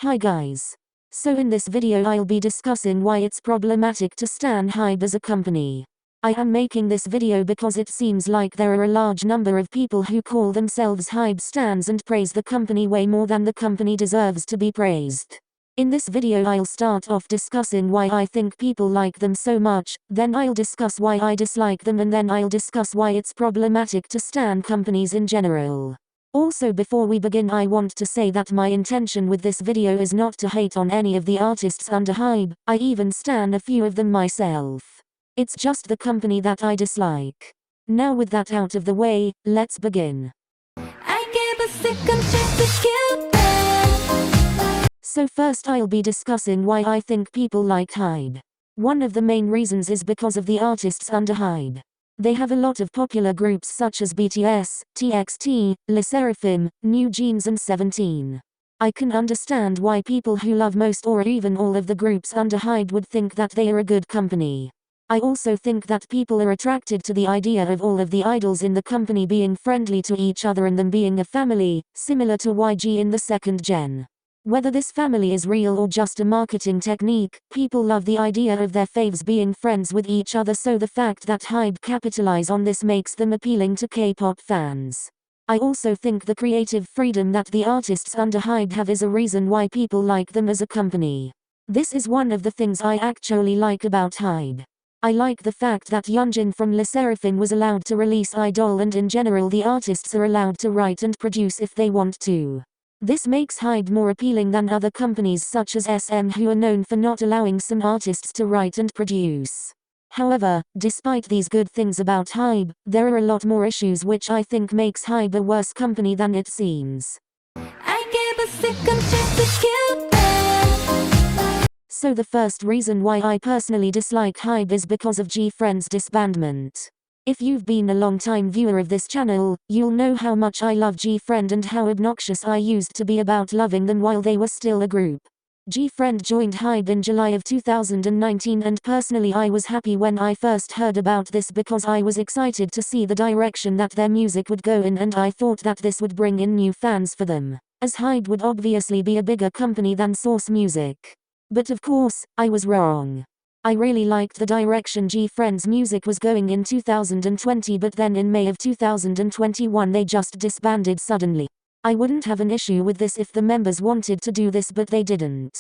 Hi guys. So in this video I'll be discussing why it's problematic to stan HYBE as a company. I am making this video because it seems like there are a large number of people who call themselves HYBE stans and praise the company way more than the company deserves to be praised. In this video I'll start off discussing why I think people like them so much, then I'll discuss why I dislike them, and then I'll discuss why it's problematic to stan companies in general. Also, before we begin, I want to say that my intention with this video is not to hate on any of the artists under HYBE. I even stan a few of them myself. It's just the company that I dislike. Now with that out of the way, let's begin. So first I'll be discussing why I think people like HYBE. One of the main reasons is because of the artists under HYBE. They have a lot of popular groups such as BTS, TXT, LE SSERAFIM, New Jeans and 17. I can understand why people who love most or even all of the groups under HYBE would think that they are a good company. I also think that people are attracted to the idea of all of the idols in the company being friendly to each other and them being a family, similar to YG in the second gen. Whether this family is real or just a marketing technique, people love the idea of their faves being friends with each other, so the fact that HYBE capitalize on this makes them appealing to K-pop fans. I also think the creative freedom that the artists under HYBE have is a reason why people like them as a company. This is one of the things I actually like about HYBE. I like the fact that Yeonjin from LE SSERAFIM was allowed to release Idol, and in general the artists are allowed to write and produce if they want to. This makes HYBE more appealing than other companies such as SM, who are known for not allowing some artists to write and produce. However, despite these good things about HYBE, there are a lot more issues which I think makes HYBE a worse company than it seems. So the first reason why I personally dislike HYBE is because of G-Friend's disbandment. If you've been a long-time viewer of this channel, you'll know how much I love G-Friend and how obnoxious I used to be about loving them while they were still a group. G-Friend joined HYBE in July of 2019, and personally I was happy when I first heard about this because I was excited to see the direction that their music would go in, and I thought that this would bring in new fans for them, as HYBE would obviously be a bigger company than Source Music. But of course, I was wrong. I really liked the direction G-Friend's music was going in 2020, but then in May of 2021 they just disbanded suddenly. I wouldn't have an issue with this if the members wanted to do this, but they didn't.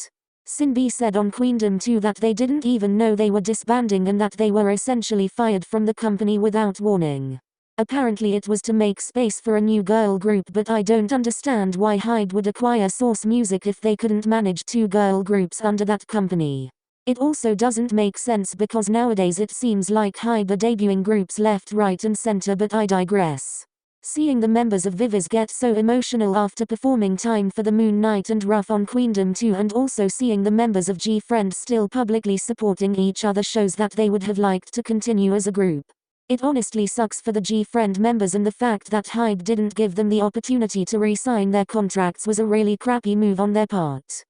Sinbi said on Queendom 2 that they didn't even know they were disbanding and that they were essentially fired from the company without warning. Apparently it was to make space for a new girl group, but I don't understand why HYBE would acquire Source Music if they couldn't manage two girl groups under that company. It also doesn't make sense because nowadays it seems like HYBE are debuting groups left, right and center, but I digress. Seeing the members of Viviz get so emotional after performing Time for the Moon Night and Rough on Queendom 2, and also seeing the members of G-Friend still publicly supporting each other, shows that they would have liked to continue as a group. It honestly sucks for the G-Friend members, and the fact that HYBE didn't give them the opportunity to re-sign their contracts was a really crappy move on their part.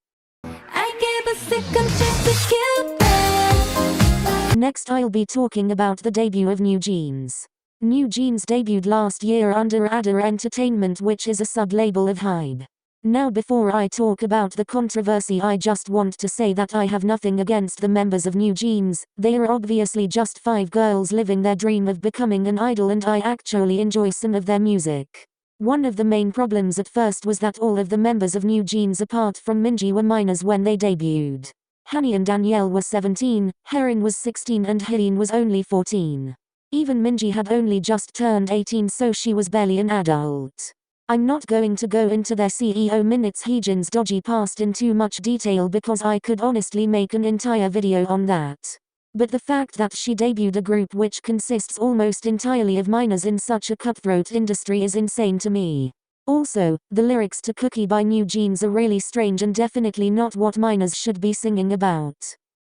Next I'll be talking about the debut of New Jeans. New Jeans debuted last year under Ada Entertainment, which is a sub-label of HYBE. Now before I talk about the controversy, I just want to say that I have nothing against the members of New Jeans. They are obviously just 5 girls living their dream of becoming an idol, and I actually enjoy some of their music. One of the main problems at first was that all of the members of New Jeans apart from Minji were minors when they debuted. Hani and Danielle were 17, Herin was 16 and Hyun was only 14. Even Minji had only just turned 18, so she was barely an adult. I'm not going to go into their CEO Minutes Heejin's dodgy past in too much detail because I could honestly make an entire video on that. But the fact that she debuted a group which consists almost entirely of minors in such a cutthroat industry is insane to me. Also, the lyrics to Cookie by New Jeans are really strange and definitely not what minors should be singing about.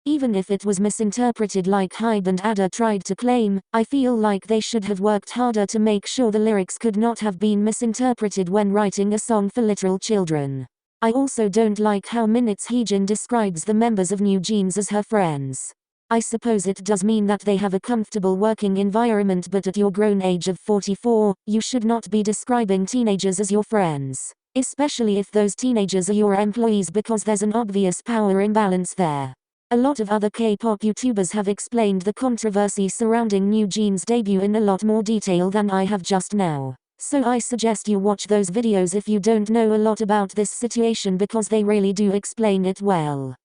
Even if it was misinterpreted like HYBE and Ada tried to claim, I feel like they should have worked harder to make sure the lyrics could not have been misinterpreted when writing a song for literal children. I also don't like how Minutes Heejin describes the members of New Jeans as her friends. I suppose it does mean that they have a comfortable working environment, but at your grown age of 44, you should not be describing teenagers as your friends. Especially if those teenagers are your employees, because there's an obvious power imbalance there. A lot of other K-pop YouTubers have explained the controversy surrounding New Jeans' debut in a lot more detail than I have just now. So I suggest you watch those videos if you don't know a lot about this situation, because they really do explain it well.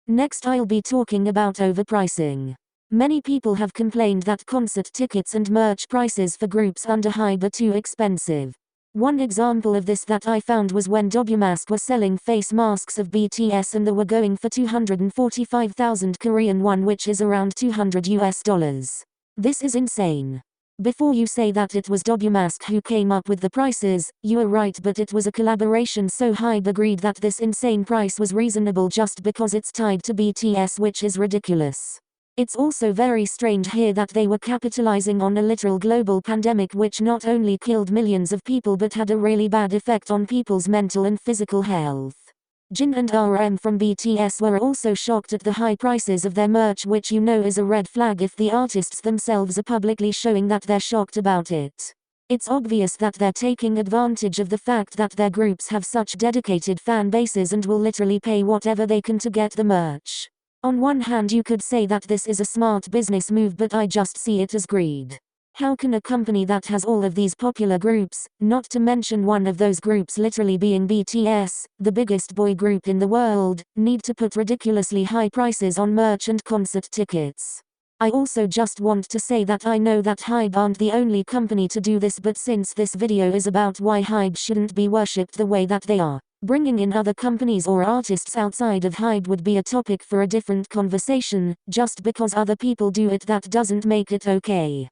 Next I'll be talking about overpricing. Many people have complained that concert tickets and merch prices for groups under HYBE are too expensive. One example of this that I found was when Mask were selling face masks of BTS and they were going for 245,000 Korean won, which is around $200. This is insane. Before you say that it was Mask who came up with the prices, you are right, but it was a collaboration, so HYBE agreed that this insane price was reasonable just because it's tied to BTS, which is ridiculous. It's also very strange here that they were capitalizing on a literal global pandemic which not only killed millions of people but had a really bad effect on people's mental and physical health. Jin and RM from BTS were also shocked at the high prices of their merch, which you know is a red flag if the artists themselves are publicly showing that they're shocked about it. It's obvious that they're taking advantage of the fact that their groups have such dedicated fan bases and will literally pay whatever they can to get the merch. On one hand you could say that this is a smart business move, but I just see it as greed. How can a company that has all of these popular groups, not to mention one of those groups literally being BTS, the biggest boy group in the world, need to put ridiculously high prices on merch and concert tickets? I also just want to say that I know that HYBE aren't the only company to do this, but since this video is about why HYBE shouldn't be worshipped the way that they are, bringing in other companies or artists outside of HYBE would be a topic for a different conversation. Just because other people do it, that doesn't make it okay.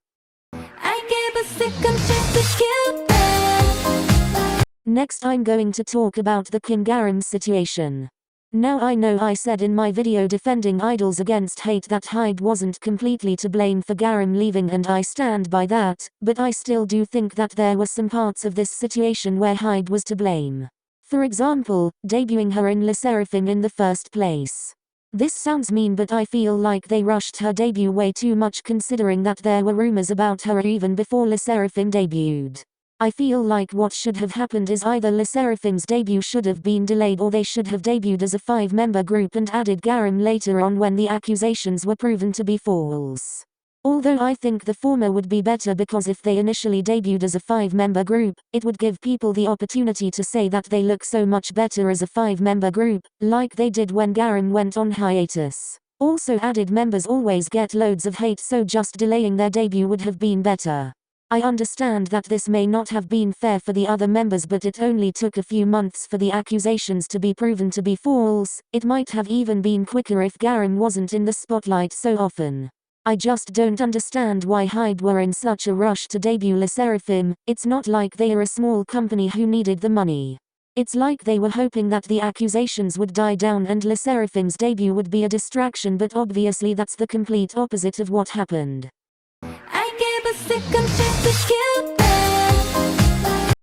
Next I'm going to talk about the Kim Garam situation. Now I know I said in my video defending idols against hate that HYBE wasn't completely to blame for Garam leaving, and I stand by that, but I still do think that there were some parts of this situation where HYBE was to blame. For example, debuting her in Le Sserafim in the first place. This sounds mean, but I feel like they rushed her debut way too much, considering that there were rumors about her even before Le Sserafim debuted. I feel like what should have happened is either Le Sserafim's debut should have been delayed, or they should have debuted as a 5-member group and added Garam later on when the accusations were proven to be false. Although I think the former would be better, because if they initially debuted as a 5-member group, it would give people the opportunity to say that they look so much better as a 5-member group, like they did when Garam went on hiatus. Also, added members always get loads of hate, so just delaying their debut would have been better. I understand that this may not have been fair for the other members, but it only took a few months for the accusations to be proven to be false. It might have even been quicker if Garam wasn't in the spotlight so often. I just don't understand why HYBE were in such a rush to debut Le Sserafim. It's not like they are a small company who needed the money. It's like they were hoping that the accusations would die down and Le Sserafim's debut would be a distraction, but obviously that's the complete opposite of what happened.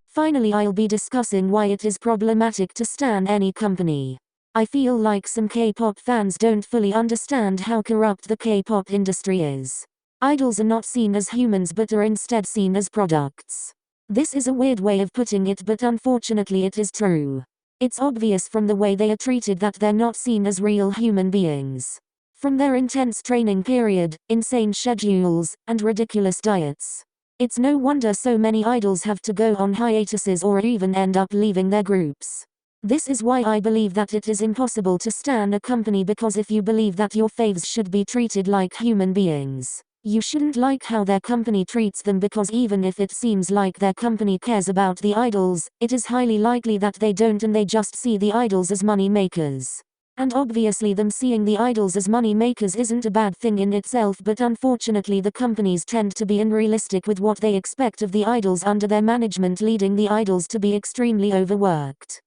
Finally, I'll be discussing why it is problematic to stan any company. I feel like some K-pop fans don't fully understand how corrupt the K-pop industry is. Idols are not seen as humans but are instead seen as products. This is a weird way of putting it, but unfortunately it is true. It's obvious from the way they are treated that they're not seen as real human beings. From their intense training period, insane schedules, and ridiculous diets. It's no wonder so many idols have to go on hiatuses or even end up leaving their groups. This is why I believe that it is impossible to stan a company, because if you believe that your faves should be treated like human beings, you shouldn't like how their company treats them, because even if it seems like their company cares about the idols, it is highly likely that they don't, and they just see the idols as money makers. And obviously them seeing the idols as money makers isn't a bad thing in itself, but unfortunately the companies tend to be unrealistic with what they expect of the idols under their management, leading the idols to be extremely overworked.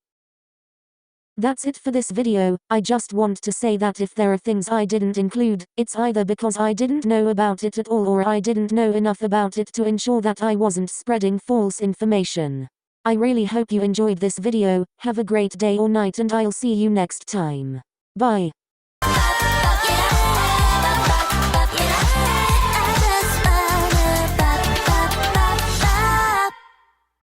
That's it for this video. I just want to say that if there are things I didn't include, it's either because I didn't know about it at all, or I didn't know enough about it to ensure that I wasn't spreading false information. I really hope you enjoyed this video. Have a great day or night, and I'll see you next time. Bye.